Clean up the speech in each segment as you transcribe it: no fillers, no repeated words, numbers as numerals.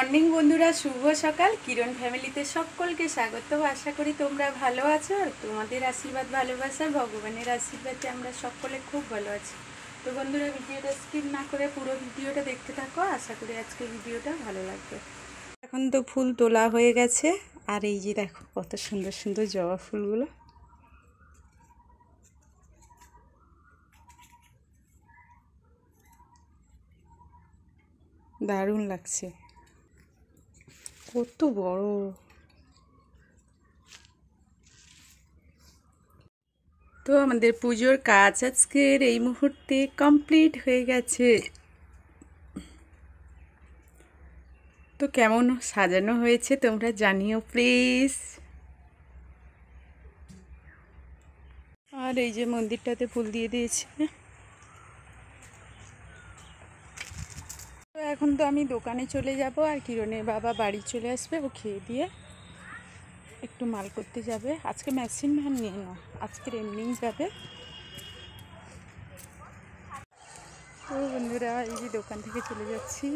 Morning বন্ধুরা, শুভ সকাল। কিরণ ফ্যামিলিতে সকলকে স্বাগত। আশা করি তোমরা ভালো আছো আর তোমাদের আশীর্বাদ ভালোবাসার ভগবানের আশীর্বাদে আমরা সকলে খুব ভালো আছি। তো বন্ধুরা, ভিডিওটা স্কিপ না করে পুরো ভিডিওটা দেখতে থাকো। আশা করি আজকে ভিডিওটা ভালো লাগবে। এখন তো ফুল তোলা হয়ে গেছে আর এই যে দেখো কত সুন্দর সুন্দর জবা ফুলগুলো, দারুণ লাগছে, কত বড়। তো আমাদের পুজোর কাজ আজকের এই মুহূর্তে কমপ্লিট হয়ে গেছে। তো কেমন সাজানো হয়েছে তোমরা জানিও প্লিজ। আর এই যে মন্দিরটাতে ফুল দিয়ে দিয়েছে। তো এখন তো আমি দোকানে চলে যাব আর কিরণের বাবা বাড়ি চলে আসবে, ও খেয়ে দিয়ে একটু মাল করতে যাবে। আজকে মেশিন ভ্যান নিয়ে না, আজকের এমনিই যাবে। তো বন্ধুরা, এই যে দোকান থেকে চলে যাচ্ছি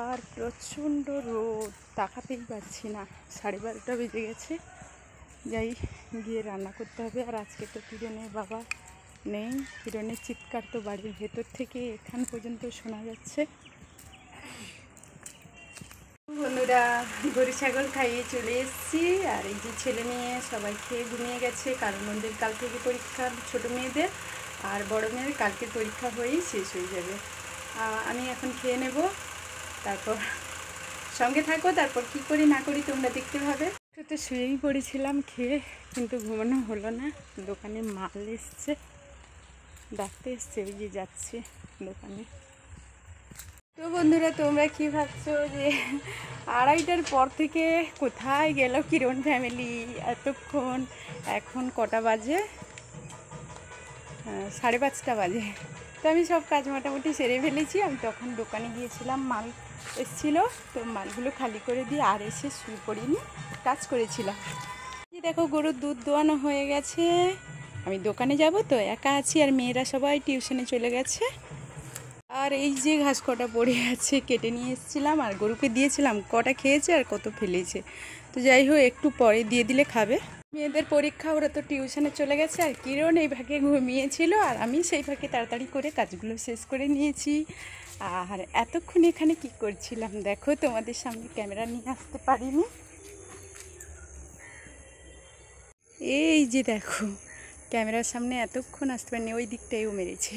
আর প্রচণ্ড রোদ, তাকাতেই পারছি না। 12:30 বেজে গেছে। যাই গিয়ে রান্না করতে হবে। আর আজকে তো কিরণের বাবা নেই। কিরণের চিৎকার তো বাড়ির ভেতর থেকে এখান পর্যন্ত শোনা যাচ্ছে। বন্ধুরা, গরু ছাগল খাইয়ে চলে এসেছি আর এই যে ছেলে মেয়ে সবাই খেয়ে ঘুমিয়ে গেছে। কারণ ওদের কাল থেকে পরীক্ষা, ছোটো মেয়েদের, আর বড় মেয়ের কালকে পরীক্ষা হয়েই শেষ হয়ে যাবে। আমি এখন খেয়ে নেব, তারপর সঙ্গে থাকো। তারপর কি করি না করি তোমরা দেখতে পাবে। তো শুয়েই পড়েছিলাম খেয়ে, কিন্তু ঘুমানো হলো না। দোকানে মাল এসছে, ডাকতে এসছে, ওই যে যাচ্ছে দোকানে। তো বন্ধুরা, তোমরা কি ভাবছো যে 2:30টার পর থেকে কোথায় গেল কিরণ ফ্যামিলি এতক্ষণ? এখন কটা বাজে? 5:30 বাজে। তো আমি সব কাজ মোটামুটি সেরে ফেলেছি। আমি তখন দোকানে গিয়েছিলাম, মাল এসেছিলো, তো মালগুলো খালি করে দিয়ে আর এসে শুয়ে পড়িনি, কাজ করেছিলাম। দেখো গরুর দুধ দোয়ানো হয়ে গেছে। আমি দোকানে যাব, তো একা আছি আর মেয়েরা সবাই টিউশনে চলে গেছে। আর এই যে ঘাস কটা পড়ে আছে, কেটে নিয়ে এসেছিলাম আর গরুকে দিয়েছিলাম, কটা খেয়েছে আর কত ফেলেছে। তো যাই হোক, একটু পরে দিয়ে দিলে খাবে। মেয়েদের পরীক্ষা, ওরা তো টিউশনে চলে গেছে। আর কিরণ এই ভাগে ঘুমিয়েছিল আর আমি সেই ভাগে তাড়াতাড়ি করে কাজগুলো শেষ করে নিয়েছি। আর এতক্ষণ এখানে কি করছিলাম দেখো, তোমাদের সামনে ক্যামেরা নিয়ে আসতে পারিনি। এই যে দেখো, ক্যামেরার সামনে এতক্ষণ আসতে পারিনি, ওই দিকটাইও মেরেছে।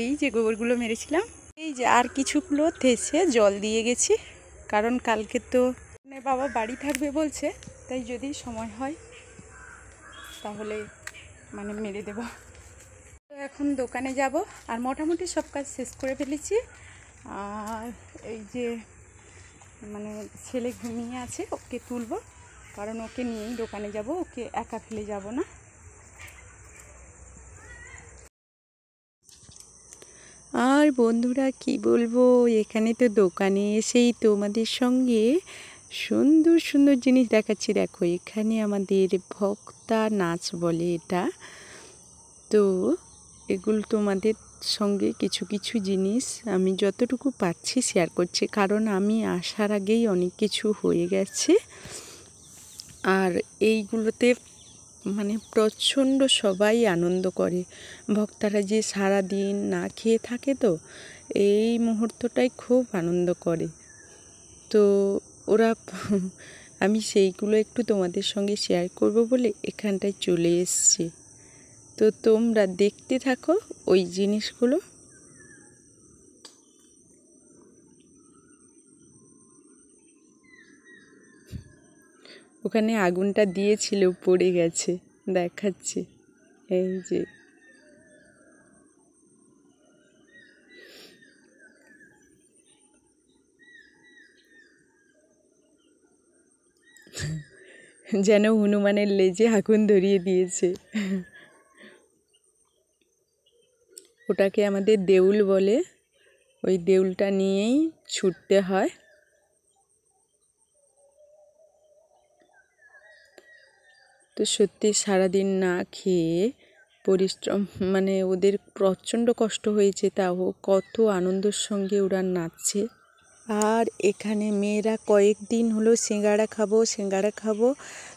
এই যে গোবরগুলো মেরেছিলাম, এই যে আর কিছুগুলো থেসে জল দিয়ে গেছি। কারণ কালকে তো বাবা বাড়ি থাকবে বলছে, তাই যদি সময় হয় তাহলে মেরে দেব। তো এখন দোকানে যাব আর মোটামুটি সব কাজ শেষ করে ফেলেছি। আর এই যে ছেলে ঘুমিয়ে আছে, ওকে তুলবো, কারণ ওকে নিয়েই দোকানে যাব, ওকে একা ফেলে যাব না। আর বন্ধুরা কি বলবো, এখানে তো দোকানে এসেই তোমাদের সঙ্গে সুন্দর সুন্দর জিনিস দেখাচ্ছি। দেখো, এখানে আমাদের ভক্তা নাচ বলে এটা। তো এগুলো তোমাদের সঙ্গে কিছু কিছু জিনিস আমি যতটুকু পারছি শেয়ার করছি, কারণ আমি আসার আগেই অনেক কিছু হয়ে গেছে। আর এইগুলোতে প্রচণ্ড সবাই আনন্দ করে। ভক্তরা যে সারা দিন না খেয়ে থাকে, তো এই মুহূর্তটাই খুব আনন্দ করে। তো ওরা আমি সেইগুলো একটু তোমাদের সঙ্গে শেয়ার করব বলে এখানটায় চলে এসেছি। তো তোমরা দেখতে থাকো ওই জিনিসগুলো। ওখানে আগুনটা দিয়েছিল, পড়ে গেছে, দেখাচ্ছি। এই যে যেন হনুমানের লেজে আগুন ধরিয়ে দিয়েছে। ওটাকে আমাদের দেউল বলে, ওই দেউলটা নিয়েই ছুটতে হয়। তো সত্যি সারাদিন না খেয়ে পরিশ্রম, ওদের প্রচণ্ড কষ্ট হয়েছে, তাও কত আনন্দের সঙ্গে ওরা নাচছে। আর এখানে মেয়েরা কয়েকদিন হলো সিঙ্গাড়া খাবো।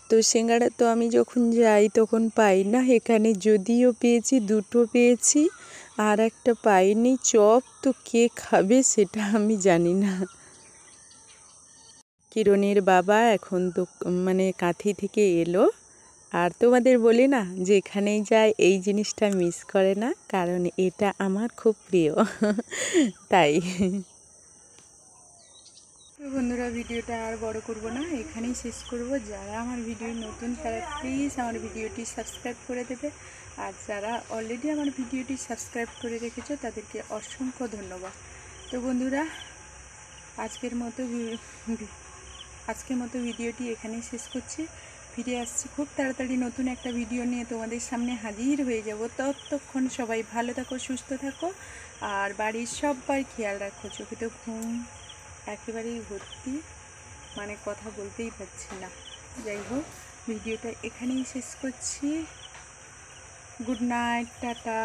তো সিঙ্গাড়া তো আমি যখন যাই তখন পাই না, এখানে যদিও পেয়েছি, দুটো পেয়েছি, আর একটা পাইনি। চপ তো কে খাবে সেটা আমি জানি না। কিরণের বাবা এখন তো মানে কাঁথি থেকে এলো। আর তোমাদের বলি না, যেখানেই যায় এই জিনিসটা মিস করে না, কারণ এটা আমার খুব প্রিয় তাই। তো বন্ধুরা, ভিডিওটা আর বড় করব না, এখানেই শেষ করব। যারা আমার ভিডিও নতুন তারা প্লিজ আমার ভিডিওটি সাবস্ক্রাইব করে দেবে, আর যারা অলরেডি আমার ভিডিওটি সাবস্ক্রাইব করে রেখেছো তাদেরকে অসংখ্য ধন্যবাদ। তো বন্ধুরা, আজকের মতো ভিডিওটি এখানেই শেষ করছি। ফিরে আসছি খুব তাড়াতাড়ি নতুন একটা ভিডিও নিয়ে, তোমাদের সামনে হাজির হয়ে যাব। ততক্ষণ সবাই ভালো থাকো, সুস্থ থাকো, আর বাড়ির সবার খেয়াল রাখো। চোখে তো ঘুম একেবারেই ভর্তি, মানে কথা বলতেই পারছি না। যাই হোক, ভিডিওটা এখানেই শেষ করছি। Good night, tata.